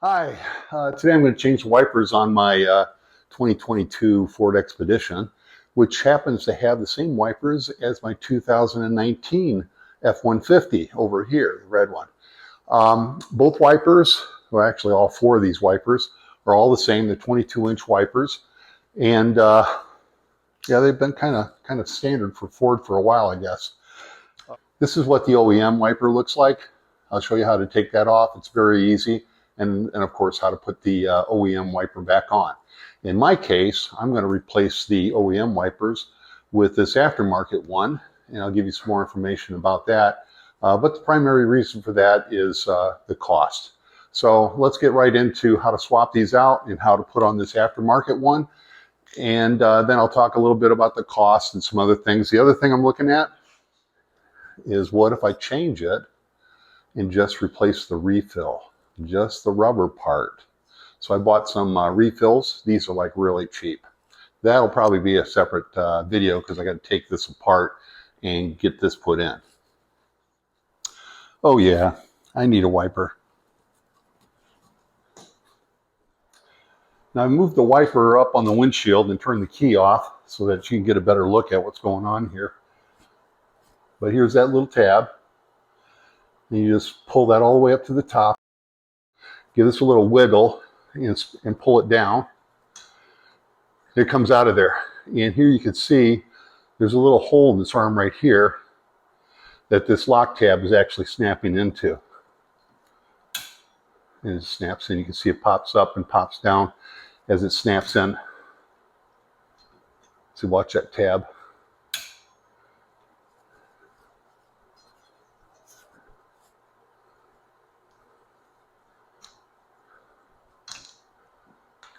Hi, today I'm going to change the wipers on my 2022 Ford Expedition, which happens to have the same wipers as my 2019 F-150 over here, the red one. Both wipers, well actually all four of these wipers, are all the same, the 22-inch wipers. And yeah, they've been kind of standard for Ford for a while, I guess. This is what the OEM wiper looks like. I'll show you how to take that off. It's very easy. And of course, how to put the OEM wiper back on. In my case, I'm going to replace the OEM wipers with this aftermarket one, and I'll give you some more information about that. But the primary reason for that is the cost. So let's get right into how to swap these out and how to put on this aftermarket one. And then I'll talk a little bit about the cost and some other things. The other thing I'm looking at is what if I change it and just replace the refill, just the rubber part. So I bought some refills. These are like really cheap. That'll probably be a separate video because I got to take this apart and get this put in. Oh yeah, I need a wiper. Now I moved the wiper up on the windshield and turned the key off so that you can get a better look at what's going on here. But here's that little tab. And you just pull that all the way up to the top. Give this a little wiggle and pull it down. It comes out of there. And here you can see there's a little hole in this arm right here that this lock tab is actually snapping into. And it snaps in. You can see it pops up and pops down as it snaps in. So watch that tab.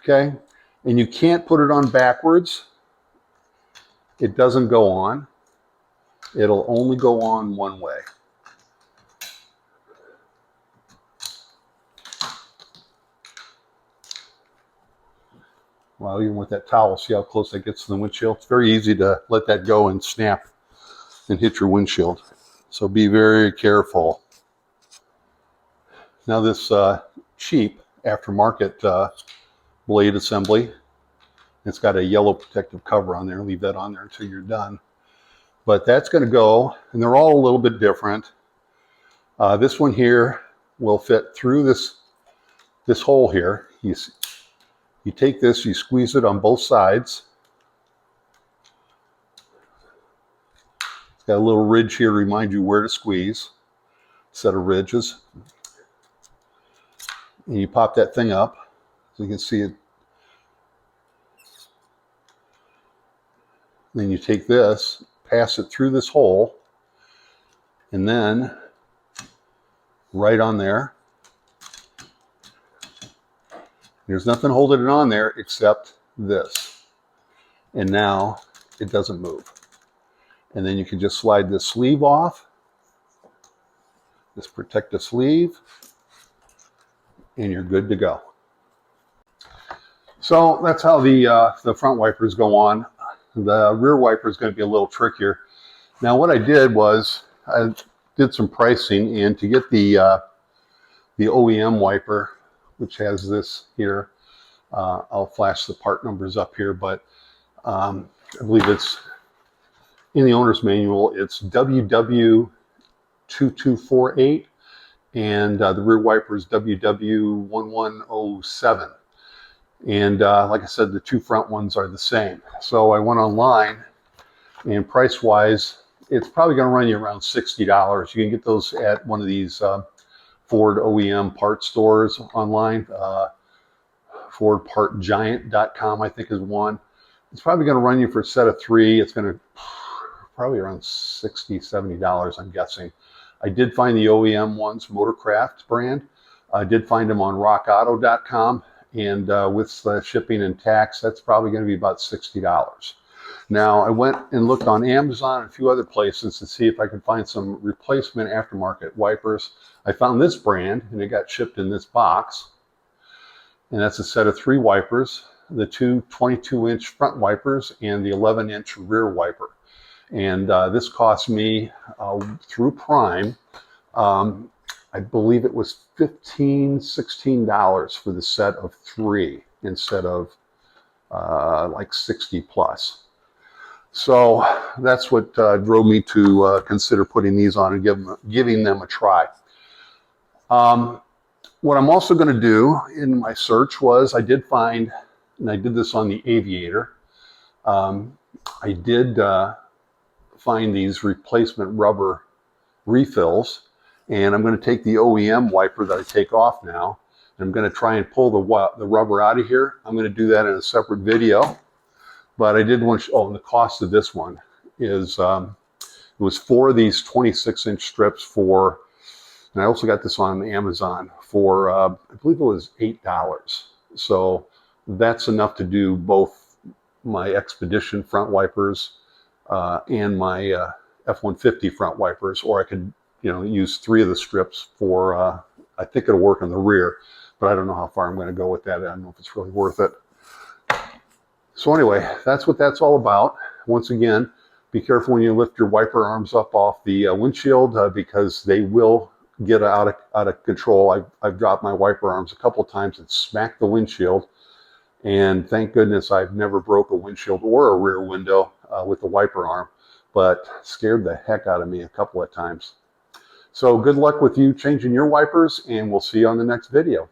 Okay, and you can't put it on backwards. It doesn't go on. It'll only go on one way. Well, even with that towel, see how close that gets to the windshield? It's very easy to let that go and snap and hit your windshield. So be very careful. Now this cheap aftermarket blade assembly. It's got a yellow protective cover on there. Leave that on there until you're done. But that's going to go, and they're all a little bit different. This one here will fit through this hole here. You take this, you squeeze it on both sides. It's got a little ridge here to remind you where to squeeze. Set of ridges. And you pop that thing up. So you can see it. Then you take this, pass it through this hole, and then right on there. There's nothing holding it on there except this. And now it doesn't move. And then you can just slide this sleeve off, this protective sleeve, and you're good to go. So that's how the front wipers go on. The rear wiper is going to be a little trickier. Now what I did was I did some pricing, and to get the OEM wiper, which has this here, I'll flash the part numbers up here, but I believe it's in the owner's manual. It's WW2248, and the rear wiper is WW1107. And like I said, the two front ones are the same. So I went online, and price-wise, it's probably going to run you around $60. You can get those at one of these Ford OEM part stores online. FordPartGiant.com, I think, is one. It's probably going to run you for a set of three. It's going to probably around $60, $70, I'm guessing. I did find the OEM ones, Motorcraft brand. I did find them on RockAuto.com. And with shipping and tax, that's probably going to be about $60. Now, I went and looked on Amazon and a few other places to see if I could find some replacement aftermarket wipers. I found this brand, and it got shipped in this box. And that's a set of three wipers, the two 22-inch front wipers and the 11-inch rear wiper. And this cost me, through Prime, I believe it was $16 for the set of 3 instead of like 60 plus. So that's what drove me to consider putting these on and giving them a try. What I'm also going to do in my search was I did find, and I did this on the Aviator, I did find these replacement rubber refills, and I'm going to take the OEM wiper that I take off now, and I'm going to try and pull the rubber out of here. I'm going to do that in a separate video, but I did want to, oh, and the cost of this one is, it was 4 of these 26-inch strips for, and I also got this on Amazon for, I believe it was $8. So that's enough to do both my Expedition front wipers and my F-150 front wipers, or I could, use 3 of the strips for, I think it'll work on the rear, but I don't know how far I'm going to go with that. I don't know if it's really worth it. So anyway, that's what that's all about. Once again, be careful when you lift your wiper arms up off the windshield because they will get out of control. I've dropped my wiper arms a couple of times and smacked the windshield, and thank goodness I've never broke a windshield or a rear window with the wiper arm, but scared the heck out of me a couple of times. So good luck with you changing your wipers, and we'll see you on the next video.